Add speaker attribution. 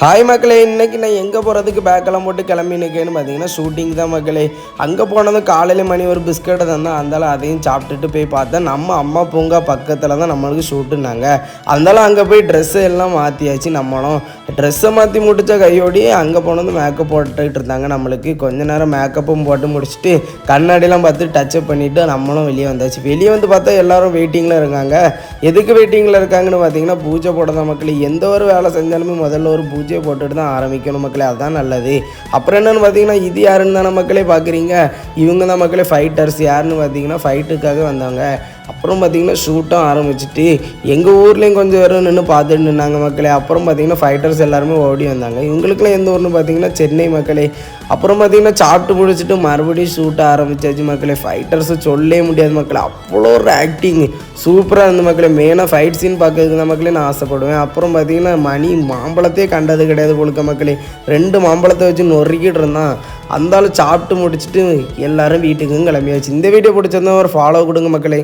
Speaker 1: Hi மக்களே, இன்றைக்கி நான் எங்கே போகிறதுக்கு பேக்கெல்லாம் போட்டு கிளம்பினுக்கேன்னு பார்த்தீங்கன்னா ஷூட்டிங் தான் மக்களே. அங்கே போனதும் காலையில் மணி ஒரு பிஸ்கட்டை தந்தால் அந்தாலும் அதையும் சாப்பிட்டுட்டு போய் பார்த்தேன். நம்ம அம்மா பூங்கா பக்கத்தில் தான் நம்மளுக்கு ஷூட்டுனாங்க. அந்தாலும் அங்கே போய் ட்ரெஸ்ஸை எல்லாம் மாற்றியாச்சு. நம்மளும் ட்ரெஸ்ஸை மாற்றி முடித்த கையோடையே அங்கே போனது மேக்கப் போட்டுக்கிட்டு இருந்தாங்க. நம்மளுக்கு கொஞ்ச நேரம் மேக்கப்பும் போட்டு முடிச்சுட்டு கண்ணாடிலாம் பார்த்து டச்சப் பண்ணிவிட்டு நம்மளும் வெளியே வந்தாச்சு. வெளியே வந்து பார்த்தா எல்லோரும் வெயிட்டிங்கில் இருக்காங்க. எதுக்கு வெயிட்டிங்கில் இருக்காங்கன்னு பார்த்தீங்கன்னா பூஜை போட தான் மக்களே. எந்த ஒரு வேலை செஞ்சாலுமே முதல்ல ஒரு பூஜை போட்டுட்டு தான் ஆரம்பிக்கணும் மக்களே, அதுதான் நல்லது. அப்புறம் என்னென்னு பார்த்தீங்கன்னா இது யாருன்னு தானே மக்களே பார்க்குறீங்க, இவங்க தான் மக்களே ஃபைட்டர்ஸ். யாருன்னு பார்த்தீங்கன்னா ஃபைட்டுக்காக வந்தாங்க. அப்புறம் பார்த்திங்கன்னா ஷூட்டும் ஆரம்பிச்சுட்டு எங்கள் ஊர்லேயும் கொஞ்சம் பேரும் நின்று பார்த்துட்டு நின்னாங்க மக்களே. அப்புறம் பார்த்திங்கன்னா ஃபைட்டர்ஸ் எல்லாருமே ஓடி வந்தாங்க. இவங்களுக்குலாம் எந்த ஊர்னு பார்த்திங்கன்னா சென்னை மக்களே. அப்புறம் பார்த்திங்கன்னா சாப்பிட்டு முடிச்சுட்டு மறுபடியும் ஷூட் ஆரம்பிச்சாச்சு மக்களே. ஃபைட்டர்ஸை சொல்லவே முடியாது மக்களே, அவ்வளோ ஒரு ஆக்டிங் சூப்பராக இருந்த மக்களே. மெயினாக ஃபைட் சீன் பார்க்கறதுக்கு தான் மக்களே நான் ஆசைப்படுவேன். அப்புறம் பார்த்திங்கன்னா மணி மாம்பழத்தையே கண்டது கிடையாது பொழுக்க மக்களே. 2 மாம்பழத்தை வச்சு நொறுக்கிட்டு இருந்தான். அந்தாலும் சாப்பிட்டு முடிச்சுட்டு எல்லோரும் வீட்டுக்கும் கிளம்பியாச்சு. இந்த வீடியோ பிடிச்சிருந்தா ஒரு ஃபாலோ கொடுங்க மக்களே.